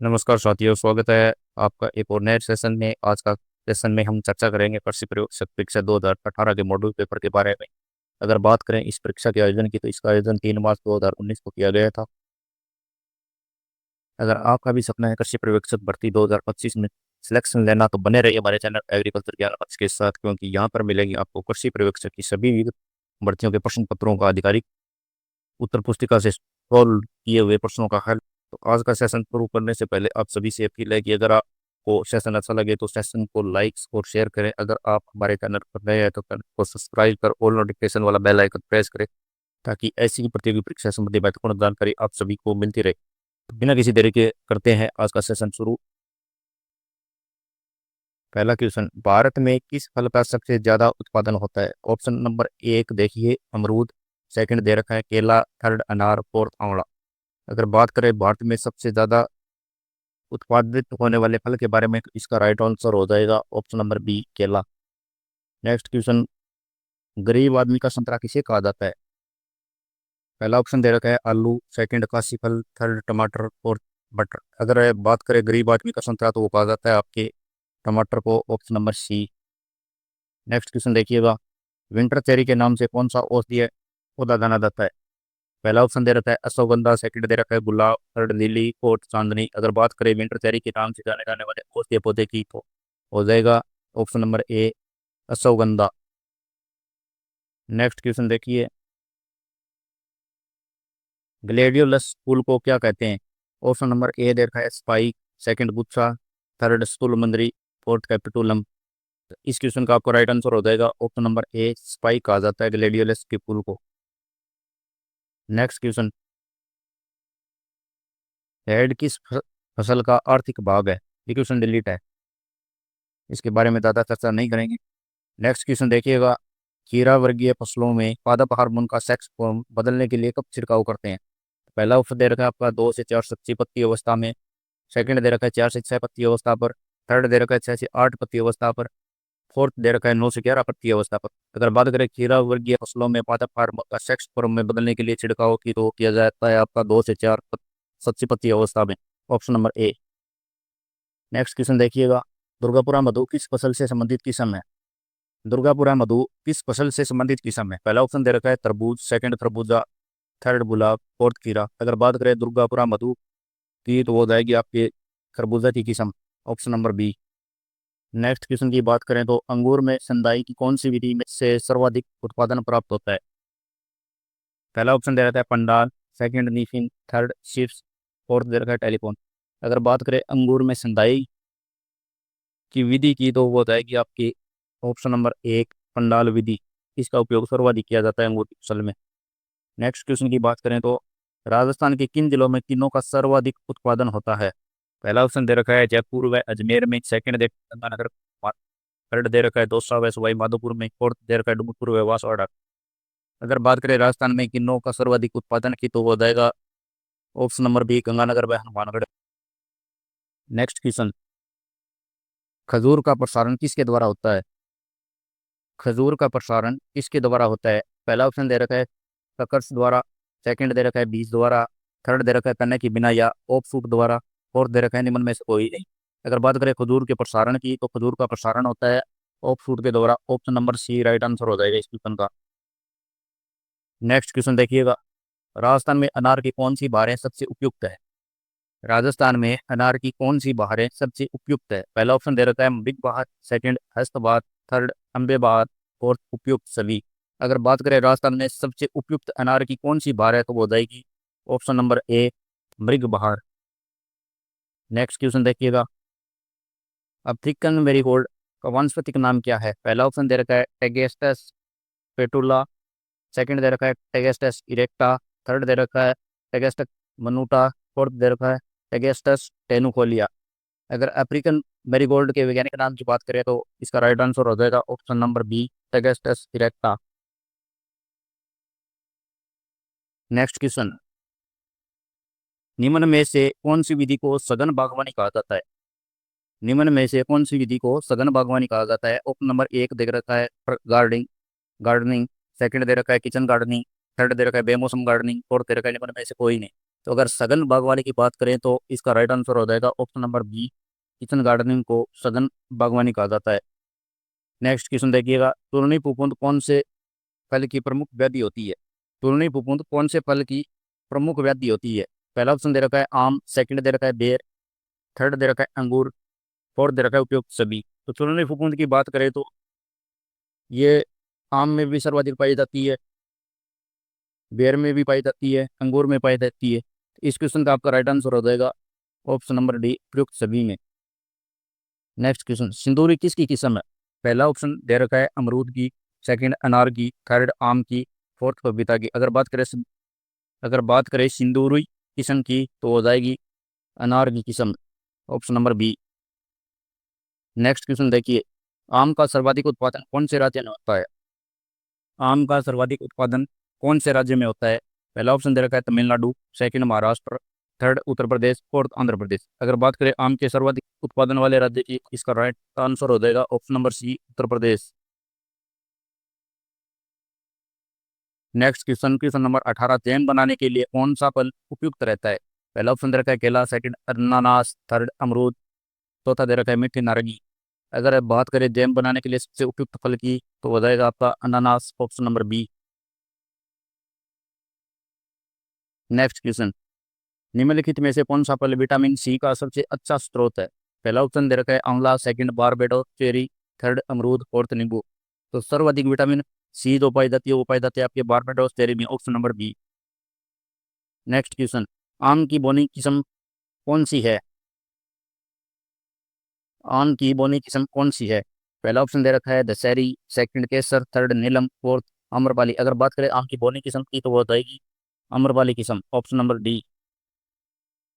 नमस्कार साथियों, स्वागत है आपका एक और नए सेशन में। आज का सेशन में हम चर्चा करेंगे कृषि प्रयोगशाला परीक्षा 2018 के मॉड्यूल पेपर के बारे में। अगर बात करें इस परीक्षा के आयोजन की, तो इसका आयोजन 3 मार्च 2019 को किया गया था। अगर आपका भी सपना है कृषि पर्यवेक्षक भर्ती 2025 में सिलेक्शन लेना, तो बने रहिए हमारे चैनल एग्रीकल्चर ज्ञान कक्ष के साथ, क्योंकि यहाँ पर मिलेगी आपको कृषि पर्यवेक्षक की सभी विविध भर्तियों के प्रश्न पत्रों का आधिकारिक उत्तर पुस्तिका से सॉल्व किए हुए प्रश्नों का हल। तो आज का सेशन शुरू करने से पहले आप सभी से अपील है कि अगर आपको सेशन अच्छा लगे तो सेशन को लाइक और शेयर करें। अगर आप हमारे चैनल पर नए हैं तो चैनल को सब्सक्राइब कर ऑल नोटिफिकेशन वाला बेल आइकन प्रेस करें, ताकि ऐसी ही प्रतियोगी परीक्षा संबंधी महत्वपूर्ण जानकारी आप सभी को मिलती रहे। तो बिना किसी देरी के करते हैं आज का सेशन शुरू। पहला क्वेश्चन, भारत में किस फल का सबसे ज्यादा उत्पादन होता है? ऑप्शन नंबर 1 देखिए अमरूद, सेकंड दे रखा है केला, थर्ड अनार, फोर्थ आंवला। अगर बात करें भारत में सबसे ज्यादा उत्पादित होने वाले फल के बारे में, तो इसका राइट आंसर हो जाएगा ऑप्शन नंबर बी केला। नेक्स्ट क्वेश्चन, गरीब आदमी का संतरा किसे कहा जाता है? पहला ऑप्शन दे रखा है आलू, सेकंड काशी फल, थर्ड टमाटर, फोर्थ बटर। अगर बात करें गरीब आदमी का संतरा, तो वो कहा जाता है आपके टमाटर को, option number C. Next question देखिएगा, विंटर चेरी के नाम से कौन सा औषधीय पौधा जाना जाता है? पहला ऑप्शन दे रखा है अश्वगंधा, सेकंड दे रखा है गुलाब, थर्ड लिली, फोर्थ चांदनी। अगर बात करें विंटर चेरी के नाम से जाने जाने वाले औषधीय पौधे की, तो हो जाएगा ऑप्शन नंबर ए अश्वगंधा। नेक्स्ट क्वेश्चन देखिए, ग्लेडियोलस फूल को क्या कहते हैं? ऑप्शन नंबर ए दे रखा है स्पाइक, सेकंड गुच्छा, थर्ड स्थूलमंजरी, फोर्थ कैपिटुलम। इस क्वेश्चन का आपको राइट आंसर हो जाएगा ऑप्शन नंबर ए स्पाइक कहा जाता है ग्लेडियोलस के फूल को। नेक्स्ट क्वेश्चन, हेड किस फसल का आर्थिक भाग है? ये क्वेश्चन डिलीट है, इसके बारे में ज़्यादा चर्चा नहीं करेंगे। नेक्स्ट क्वेश्चन देखिएगा, खीरा वर्गीय फसलों में पादप हार्मोन का सेक्स फॉर्म बदलने के लिए कब छिड़काव करते हैं? पहला ऑप्शन दे रखा है आपका 2 से 4 सच्ची पत्ती अवस्था में, सेकंड दे रखा है 4 से 6 पत्ती अवस्था पर, थर्ड दे रखा है 6 से 8 पत्ती अवस्था पर, फोर्थ दे रखा है 9 से 11 पत्ती अवस्था पर। अगर बात करें खीरा वर्गीय फसलों में पादप हार्मोन का सेक्स फॉर्म में बदलने के लिए छिड़काव की, तो किया जाता है आपका 2 से 4 सच्ची पत्ती अवस्था में, option number A. Next question देखिएगा, दुर्गापुरा मधु किस फसल से संबंधित किस्म है? दुर्गापुरा मधु किस फसल से संबंधित किस्म है? पहला ऑप्शन दे रखा है तरबूज, सेकंड खरबूजा, थर्ड गुलाब, फोर्थ खीरा। अगर बात करें दुर्गापुरा मधु की, तो वो हो जाएगी आपके खरबूजा की किस्म, option number B. Next question की बात करें तो अंगूर में संदाई की कौन सी विधि में से सर्वाधिक उत्पादन प्राप्त होता है? पहला ऑप्शन दे रखा है पंडाल, सेकंड नीफिन, थर्ड शिप्स, फोर्थ दे रखा है टेलीफोन। अगर बात करें अंगूर में संदाई की विधि की, तो वो हो जाएगी आपकी ऑप्शन नंबर एक पंडाल विधि। इसका उपयोग सर्वाधिक किया जाता है अंगूर की फसल में। नेक्स्ट क्वेश्चन की बात करें तो राजस्थान के किन जिलों में किन्नों का सर्वाधिक उत्पादन होता है? पहला ऑप्शन दे रखा है जयपुर व अजमेर में, सेकंड दे गंगानगर, थर्ड दे रखा है दौसा व सवाई माधोपुर में, फोर्थ दे रखा है डूंगरपुर व बांसवाड़ा। अगर बात करें राजस्थान में किन्नों का सर्वाधिक उत्पादन की, तो वो हो जाएगा ऑप्शन नंबर बी गंगानगर व हनुमानगढ़। नेक्स्ट क्वेश्चन, खजूर का प्रसारण किसके द्वारा होता है? खजूर का प्रसारण किसके द्वारा होता है? पहला ऑप्शन दे रखा है सकर्स द्वारा, सेकंड दे रखा है बीज द्वारा, थर्ड दे रखा है तने की बिना या ऑफ शूट द्वारा, फोर्थ दे रखा है निम्न में से कोई नहीं। अगर बात करें खजूर के प्रसारण की, तो खजूर का प्रसारण होता है ऑफ शूट के द्वारा, option number C right answer हो जाएगा इस क्वेश्चन का। नेक्स्ट क्वेश्चन देखिएगा, राजस्थान में अनार की कौन सी बहारें सबसे उपयुक्त है? राजस्थान में अनार की कौन सी बहारें सबसे उपयुक्त है? पहला ऑप्शन दे रखा है मृग बहार, सेकंड हस्त बहार, थर्ड अम्बे बहार, फोर्थ उपयुक्त सभी। अगर बात करें राजस्थान में सबसे उपयुक्त अनार की कौन सी बहार है, तो वो हो जाएगी ऑप्शन नंबर ए मृग बहार। नेक्स्ट क्वेश्चन देखिएगा, अफ्रीकन मेरीगोल्ड का वानस्पतिक नाम क्या है? पहला ऑप्शन दे रखा है टेगेस्टस पेटुला, सेकंड दे रखा है टेगेस्टस इरेक्टा, थर्ड दे रखा है टेगेस्टस मनुटा, फोर्थ दे रखा है टेगेस्टस टेनुकोलिया। अगर अफ्रीकन मेरीगोल्ड के वैज्ञानिक नाम की बात करें, तो इसका राइट आंसर हो जाएगा option number B Tagetes erecta. Next question, निम्न में से कौन सी विधि को सघन बागवानी कहा जाता है? निम्न में से कौन सी विधि को सघन बागवानी कहा जाता है? ऑप्शन नंबर एक दे रखा है गार्डनिंग गार्डनिंग, सेकंड दे रखा है किचन गार्डनिंग, थर्ड दे रखा है बेमौसम गार्डनिंग, फोर्थ दे रखा है निम्न में से कोई नहीं। तो अगर सघन बागवानी की बात करें तो इसका राइट आंसर हो जाएगा option number B. Kitchen gardening को सघन बागवानी कहा जाता है। नेक्स्ट क्वेश्चन देखिएगा, तुरनी फफूंद कौन से फल की प्रमुख व्याधि होती है? तुरनी फफूंद कौन से फल की प्रमुख व्याधि होती है? पहला ऑप्शन दे रखा है आम, सेकंड दे रखा है बेर, थर्ड दे रखा है अंगूर, फोर्थ दे रखा है उपयुक्त सभी। तो तुरनी फफूंद की बात करें तो ये आम में भी सर्वाधिक पाई जाती है, बेर में भी पाई जाती है, अंगूर में पाई जाती है। इस क्वेश्चन का आपका राइट आंसर हो जाएगा ऑप्शन नंबर डी, उपयुक्त सभी में। नेक्स्ट क्वेश्चन, सिंदूरी किसकी किस्म है? पहला ऑप्शन दे रखा है अमरूद की, सेकंड अनार की, थर्ड आम की, फोर्थ पपीता की। अगर बात करें सिंदूरी किस्म की तो हो जाएगी अनार की किस्म, option number B. Next question देखिए, आम का सर्वाधिक उत्पादन कौन से राज्य में होता है? आम का सर्वाधिक उत्पादन कौन से राज्य में होता है? पहला ऑप्शन दे रखा है Tamil Nadu, second Maharashtra, third Uttar Pradesh, fourth Andhra Pradesh. अगर बात करें आम के सर्वाधिक उत्पादन वाले राज्य की, इसका राइट आंसर हो जाएगा option number C, Uttar Pradesh. Next question, question number 18, jam बनाने के लिए कौन सा फल उपयुक्त रहता है? पहला ऑप्शन दे रखा है केला, सेकंड अनानास, थर्ड अमरूद, चौथा दे रखा है मीठी नारंगी। अगर आप बात करें जैम बनाने के लिए सबसे उपयुक्त फल की तो हो जाएगा आपका अनानास, option number B. Next question, निम्नलिखित में से कौन सा फल विटामिन सी का सबसे अच्छा स्रोत है? पहला ऑप्शन दे रखा है आंवला, सेकंड बारबेडो चेरी, थर्ड अमरूद, फोर्थ नींबू। तो सर्वाधिक विटामिन सी जो पाई जाती है वो पाई जाती है आपके बारबेडोस चेरी में, option number B. Next question, आम की बोनी किस्म कौन सी है? आम की बोनी किस्म कौन सी है? पहला ऑप्शन दे रखा है दशहरी, सेकंड केसर, थर्ड नीलम, फोर्थ अम्रपाली। अगर बात करें आम की बोनी किस्म की तो वो बताएगी अम्रपाली किस्म, option number D.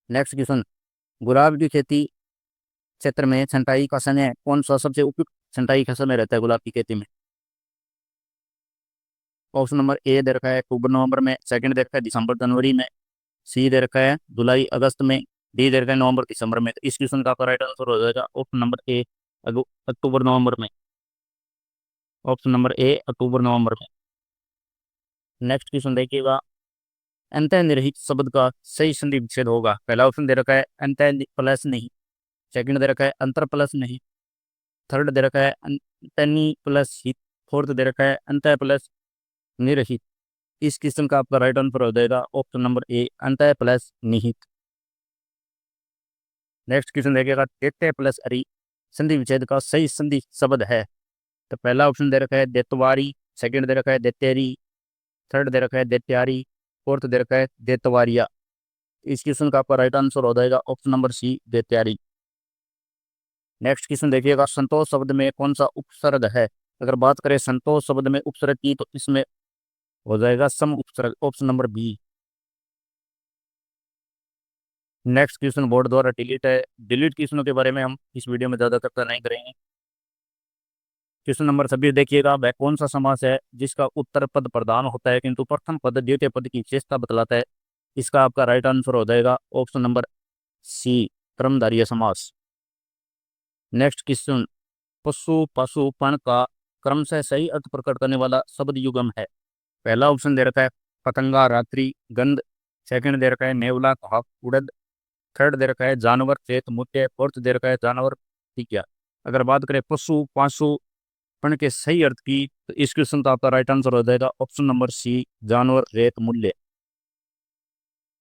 Next question, गुलाब की खेती क्षेत्र में छंटाई का समय कौन सा सबसे उपयुक्त छंटाई का समय रहता है गुलाब की खेती में? ऑप्शन नंबर ए दे रखा है अक्टूबर नवंबर में, सेकंड दे रखा है दिसंबर जनवरी में, सी दे रखा है जुलाई अगस्त में, डी दे रखा है नवंबर दिसंबर में। तो इस क्वेश्चन का आपका राइट आंसर हो जाएगा ऑप्शन नंबर ए, अक्टूबर नवंबर में, ऑप्शन नंबर ए अक्टूबर नवंबर में। नेक्स्ट क्वेश्चन देखिएगा, अंतः निरहित शब्द का सही संधि विच्छेद होगा। पहला ऑप्शन दे रखा है अंतः प्लस नहीं, सेकंड दे रखा है अंतर प्लस नहीं, थर्ड दे रखा है अंतनी प्लस हित, फोर्थ दे रखा है अंतः प्लस निरहित। इस क्वेश्चन का आपका राइट आंसर हो जाएगा ऑप्शन नंबर ए, अंतः प्लस निहित। नेक्स्ट क्वेश्चन देखिएगा, तेते प्लस अरि संधि विच्छेद का सही संधि शब्द है। तो पहला ऑप्शन दे रखा है देतवारी, सेकंड दे रखा है देतेरी, थर्ड दे रखा है देत्यारी, फोर्थ दे रखा है देतवारिया। इस क्वेश्चन का आपका राइट आंसर हो जाएगा ऑप्शन नंबर सी, देत्यारी। नेक्स्ट क्वेश्चन देखिएगा, संतोष शब्द में कौन सा उपसर्ग है? अगर बात करें संतोष शब्द में उपसर्ग की तो इसमें हो जाएगा सम उपसर्ग, option number B. Next question board द्वारा डिलीट है। डिलीट क्वेश्चनों के बारे में हम इस वीडियो में ज़्यादा चर्चा नहीं करेंगे। क्वेश्चन नंबर 26 देखिएगा, वह कौन सा समास है जिसका उत्तर पद प्रधान होता है किंतु प्रथम पद द्वितीय पद की विशेषता बतलाता है? इसका आपका राइट आंसर हो जाएगा ऑप्शन नंबर सी, कर्मधारय समास। नेक्स्ट क्वेश्चन, पशु पशुपन का क्रमशः सही अर्थ प्रकट करने वाला शब्द युगम है। पहला ऑप्शन दे रखा है पतंगा, रात्रि, गंध, सेकंड दे रखा है नेवला, कहा, उड़द, थर्ड दे रखा है जानवर, चेत, मुत्य, फोर्थ दे रखा है जानवर, ठीक है। अगर बात करें पशु पाशुपन के सही अर्थ की तो इस क्वेश्चन का आपका राइट आंसर हो जाएगा ऑप्शन नंबर सी, जानवर, रेत, मूल्य।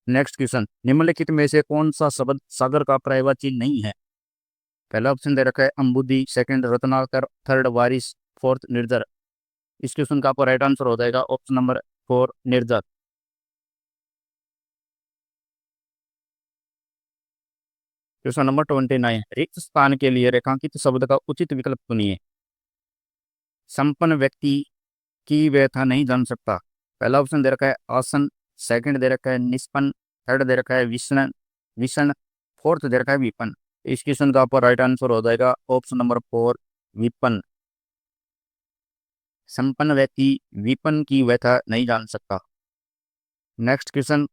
नेक्स्ट क्वेश्चन, निम्नलिखित में से कौन सा शब्द सागर का पर्यायवाची नहीं है? पहला ऑप्शन दे रखा है अंबुदी, सेकंड रत्नाकर, थर्ड वारिस, फोर्थ निर्जर। इस क्वेश्चन का आपका राइट आंसर हो जाएगा ऑप्शन नंबर फोर, निर्जर। क्वेश्चन नंबर 29, रिक्त स्थान के लिए रेखांकित शब्द का उचित विकल्प चुनिए। संपन्न व्यक्ति की व्यथा नहीं जान सकता। पहला ऑप्शन दे रखा है आसन, सेकंड दे रखा है निष्पन्न, थर्ड दे रखा है विषण विषण, फोर्थ दे रखा है विपन्न। इस क्वेश्चन का आपका राइट आंसर हो जाएगा ऑप्शन नंबर फोर, विपन्न। संपन्न व्यक्ति विपन्न की व्यथा नहीं जान सकता। नेक्स्ट क्वेश्चन,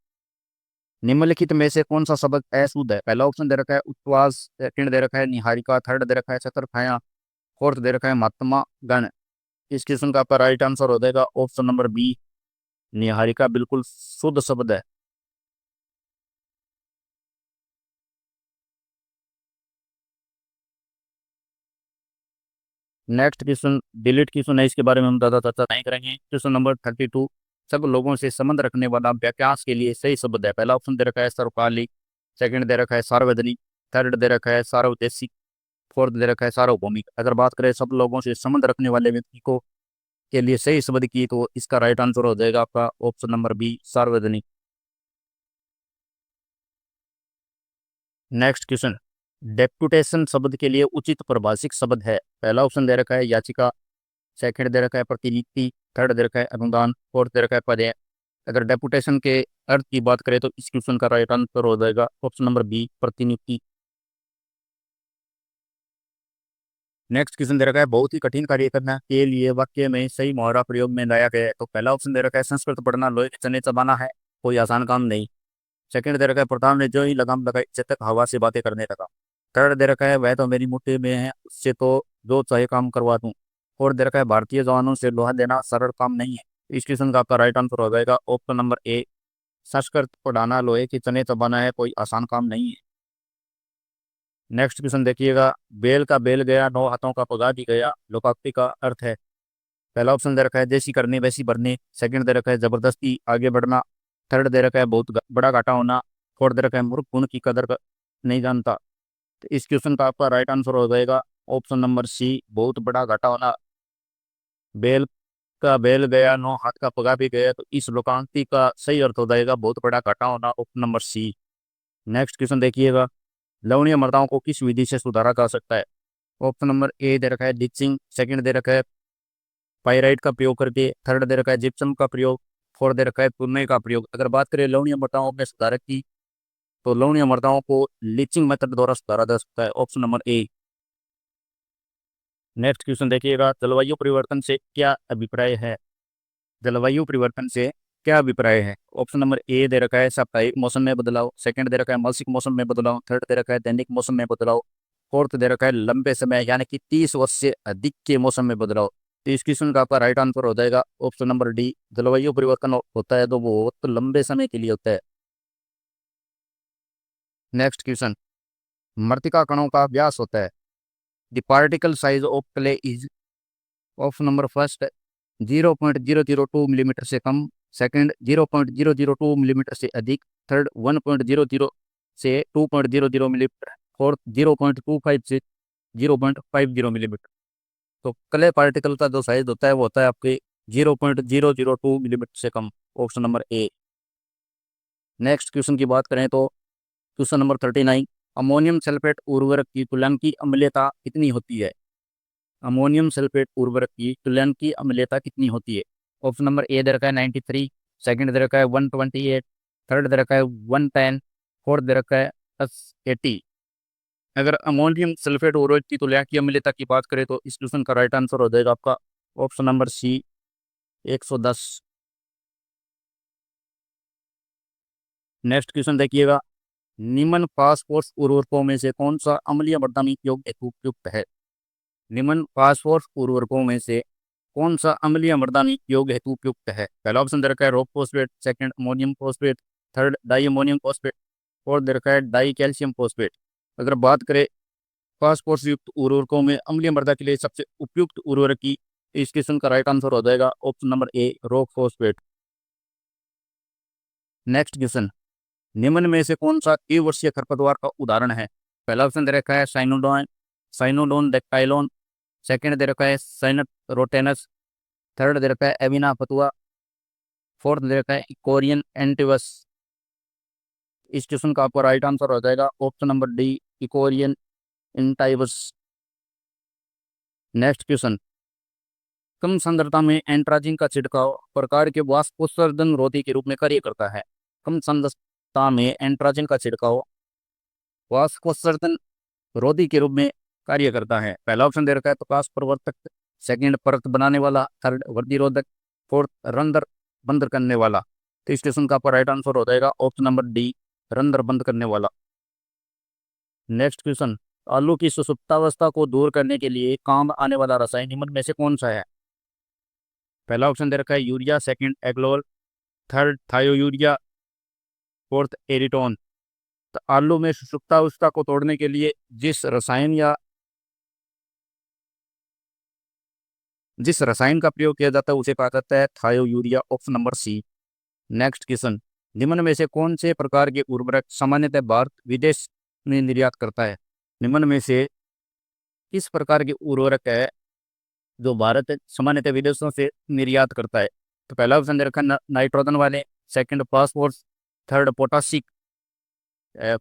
निम्नलिखित में से कौन सा शब्द अशुद्ध है? पहला ऑप्शन दे रखा है उपवास, सेकंड दे रखा है निहारिका, थर्ड दे रखा है छत्रछाया, फोर्थ दे रखा है महात्मा गण। इस क्वेश्चन का आपका राइट आंसर हो जाएगा ऑप्शन नंबर बी, निहारिका बिल्कुल शुद्ध शब्द है। नेक्स्ट क्वेश्चन डिलीट क्वेश्चन है, इसके बारे में हम ज़्यादा चर्चा नहीं करेंगे। क्वेश्चन नंबर 32, सब लोगों से संबंध रखने वाला वाक्यांश के लिए सही शब्द है। पहला ऑप्शन दे रखा है सर्वकालिक, सेकंड दे रखा है सार्वजनिक, थर्ड दे रखा है सार्वदेशिक, फोर्थ दे रखा है सार्वभौमिक। अगर बात करें सब लोगों से संबंध रखने वाले व्यक्ति को के लिए सही शब्द की, तो इसका राइट आंसर हो जाएगा आपका ऑप्शन नंबर बी, सार्वजनिक। नेक्स्ट क्वेश्चन, डेप्यूटेशन शब्द के लिए उचित परिभाषिक शब्द है। पहला ऑप्शन दे रखा है याचिका, सेकंड दे रखा है प्रतिनियुक्ति, थर्ड दे रखा है अनुदान, फोर्थ दे रखा है पद। अगर डेपुटेशन के अर्थ की बात करें तो इस क्वेश्चन का राइट आंसर हो जाएगा ऑप्शन नंबर बी, प्रतिनियुक्ति। नेक्स्ट क्वेश्चन दे रखा है बहुत ही कठिन कार्य करने के लिए वाक्य में सही मुहावरा प्रयोग में लाया गया है। तो पहला ऑप्शन दे रखा है संस्कृत पढ़ना लोहे के चने चबाना है, कोई आसान काम नहीं। सेकंड दे रखा है प्रताप ने जो ही लगाम लगाई चेतक हवा से बातें करने लगा। थर्ड दे रखा है वह तो मेरी मुट्ठी में है, उससे तो जो चाहे काम करवा दूं। फोर्थ दे रखा है भारतीय जवानों से लोहा देना सरल काम नहीं है। इस क्वेश्चन का आपका राइट आंसर हो जाएगा ऑप्शन नंबर ए, संस्कृत पढ़ाना लोहे के चने चबाना है, कोई आसान काम नहीं है। नेक्स्ट क्वेश्चन देखिएगा, बेल का बेल गया नौ हाथों का पगा भी गया, लोकाक्ति का अर्थ है। पहला ऑप्शन दे रखा है जैसी करनी वैसी भरनी, सेकंड दे रखा है जबरदस्ती आगे बढ़ना, थर्ड दे रखा है बहुत बड़ा घाटा होना, फोर्थ दे रखा है मूर्ख गुण की कदर नहीं जानता। तो इस क्वेश्चन का आपका राइट आंसर हो जाएगा ऑप्शन नंबर सी, बहुत बड़ा घाटा होना। बेल का बेल गया नौ हाथ का पगा भी गया, तो इस लोकांति का सही अर्थ हो जाएगा बहुत बड़ा घाटा होना, option number C. Next question देखिएगा, लवणीय मृदाओं को किस विधि से सुधारा जा सकता है। ऑप्शन नंबर ए दे रखा है डिचिंग, सेकंड दे रखा है पाइराइट का प्रयोग करके, थर्ड दे रखा है जिप्सम का प्रयोग, फोर्थ दे रखा है तुरने का प्रयोग। अगर बात करें लवणीय मृदाओं में सुधारक की, तो लवणीय मृदाओं को लीचिंग मेथड द्वारा सुधारा जा सकता है, option number A. Next question देखिएगा, जलवायु परिवर्तन से क्या अभिप्राय है। जलवायु परिवर्तन से क्या अभिप्राय है। ऑप्शन नंबर ए दे रखा है साप्ताहिक मौसम में बदलाव, सेकंड दे रखा है मासिक मौसम में बदलाव, थर्ड दे रखा है दैनिक मौसम में बदलाव, फोर्थ दे रखा है लंबे समय यानी कि 30 वर्ष से अधिक के मौसम में बदलाव। तो इस क्वेश्चन का आपका राइट आंसर हो जाएगा ऑप्शन नंबर डी, जलवायु परिवर्तन होता है तो वो बहुत लंबे समय के लिए होता है। नेक्स्ट क्वेश्चन, मृतिका कणों का व्यास होता है। The particle size of clay is, option number first 0.002 millimetre से कम, सेकंड 0.002 मिलीमीटर से अधिक, थर्ड 1.00 से 2.00 मिलीमीटर, फोर्थ 0.25 से 0.50 मिलीमीटर। तो क्ले पार्टिकल का जो साइज होता है वो होता है आपके 0.002 मिलीमीटर से कम, option number A. Next question की बात करें तो क्वेश्चन नंबर 39, अमोनियम सल्फेट उर्वरक की तुलनांकीय अम्लीयता कितनी होती है। अमोनियम सल्फेट उर्वरक की तुलनांकीय अम्लीयता कितनी होती है। ऑप्शन नंबर ए दे रखा है 93, सेकंड दे रखा है 128, थर्ड दे रखा है 110, फोर्थ दे रखा है 80। अगर अमोनियम सल्फेट उर्वरक की तुलनांकीय अम्लीयता की बात करें तो इस क्वेश्चन का राइट आंसर हो जाएगा आपका option number C, 110। Next question देखिएगा, निम्न फास्फोरस उर्वरकों में से कौन सा अम्लीय वर्तनी योग हेतु उपयुक्त है। निम्न फास्फोरस उर्वरकों में से कौन सा अम्लीय मृदा योग हेतु उपयुक्त है। पहला ऑप्शन दे रखा है rock phosphate, second ammonium phosphate, third diammonium phosphate, fourth दे रखा है डाई कैल्शियम फॉस्फेट। अगर बात करें फास्फोरस युक्त उर्वरकों में अम्लीय मृदा के लिए सबसे उपयुक्त उर्वरक की, इस क्वेश्चन का राइट आंसर हो जाएगा ऑप्शन नंबर ए, रॉक फॉस्फेट। नेक्स्ट क्वेश्चन, निम्न में से कौन सा वर्षीय खरपतवार का उदाहरण है। पहला ऑप्शन दे रखा है साइनोडोन, साइनोडोन डेक्टाइलोन, सेकंड दे रखा है साइनट रोटेनस, थर्ड दे रखा है एविना फतुआ, फोर्थ दे रखा है इकोरियन एंटिवस। इस क्वेश्चन का आपका राइट आंसर हो जाएगा ऑप्शन नंबर डी, इकोरियन एंटाइवस। नेक्स्ट क्वेश्चन, कम सांद्रता में एंट्राजिन का छिड़काव प्रकार के वाष्पोत्सर्जन रोधी के रूप में कार्य करता है। कम सांद्रता में एंट्राजिन का छिड़काव वाष्पोत्सर्जन रोधी के रूप में कार्य करता है। पहला ऑप्शन दे रखा है प्रकाश प्रवर्तक, सेकंड परत बनाने वाला, थर्ड वर्तिरोधक, फोर्थ रंध्र बंद करने वाला। तो इस क्वेश्चन का आपका राइट आंसर हो जाएगा ऑप्शन नंबर डी, रंध्र बंद करने वाला। नेक्स्ट क्वेश्चन, आलू की सुसुप्तावस्था को दूर करने के लिए काम आने वाला रसायन निम्न में से कौन सा है। पहला ऑप्शन दे रखा है यूरिया, सेकंड एग्लोल, थर्ड थायो यूरिया, फोर्थ एरिटोन। तो आलू में सुसुप्तावस्था को तोड़ने के लिए जिस रसायन या जिस रसायन का प्रयोग किया जाता है उसे कहा जाता है thiourea. Option number C. Next question, निम्न में से कौन से प्रकार के उर्वरक सामान्यतः भारत विदेश में निर्यात करता है? निम्न में से किस प्रकार के उर्वरक है जो भारत सामान्यतः विदेशों से निर्यात करता है? तो पहला ऑप्शन दे रखा है नाइट्रोजन वाले, second phosphorus, third potassic,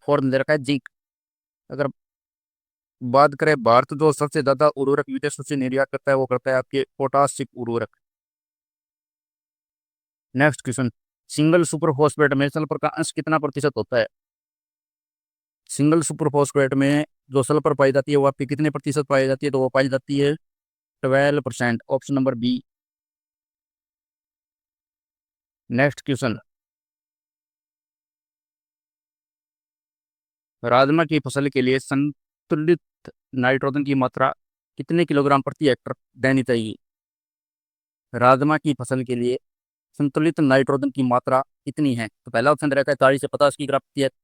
fourth दे रखा है जिंक। अगर बात करें भारत जो सबसे ज्यादा उर्वरक विदेशों से निर्यात करता है वो करता है आपके पोटासिक उर्वरक। Next question, single super phosphate में सल्फर का अंश कितना प्रतिशत होता है? सिंगल सुपर फॉस्फेट में जो सल्फर पाई जाती है वो आपकी कितने प्रतिशत पाई जाती है? तो वो पाई जाती है 12%। Option number B. Next question, राजमा की फसल के लिए संतुलित नाइट्रोजन की मात्रा कितने किलोग्राम प्रति हेक्टर देनी चाहिए? राजमा की फसल के लिए संतुलित नाइट्रोजन की मात्रा कितनी है? तो पहला ऑप्शन दे रखा है 40 से 50 की ग्राम प्रति हेक्टर,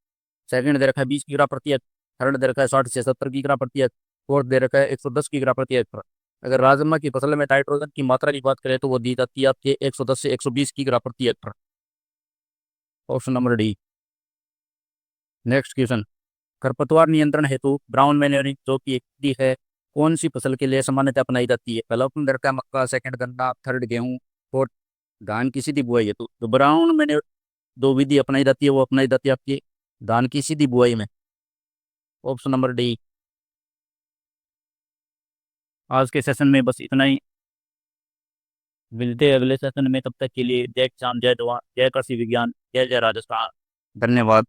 सेकंड दे रखा है 20 की ग्राम प्रति हेक्टर, थर्ड दे रखा है 60 से 70 की ग्राम प्रति हेक्टर, फोर्थ दे रखा है 110 की ग्राम प्रति हेक्टर। अगर राजमा की फसल में नाइट्रोजन की मात्रा की बात करें तो वो दी जाती है आपके 110 से 120 की ग्राम प्रति Hector. Option number D. Next question, खरपतवार नियंत्रण हेतु ब्राउन मैन्योरिंग जो कि एक विधि है कौन सी फसल के लिए सामान्यतः अपनाई जाती है? पहला ऑप्शन दे रखा है मक्का, सेकंड गन्ना, थर्ड गेहूं, फोर्थ धान की सीधी बुआई हेतु। तो ब्राउन मैन्योर जो विधि अपनाई जाती है वो अपनाई जाती है आपकी धान की सीधी बुआई में। Option number D. आज के सेशन में बस इतना ही, मिलते हैं अगले सेशन में। तब तक के लिए जय किसान, जय जवान, जय कृषि विज्ञान, जय जय राजस्थान। धन्यवाद।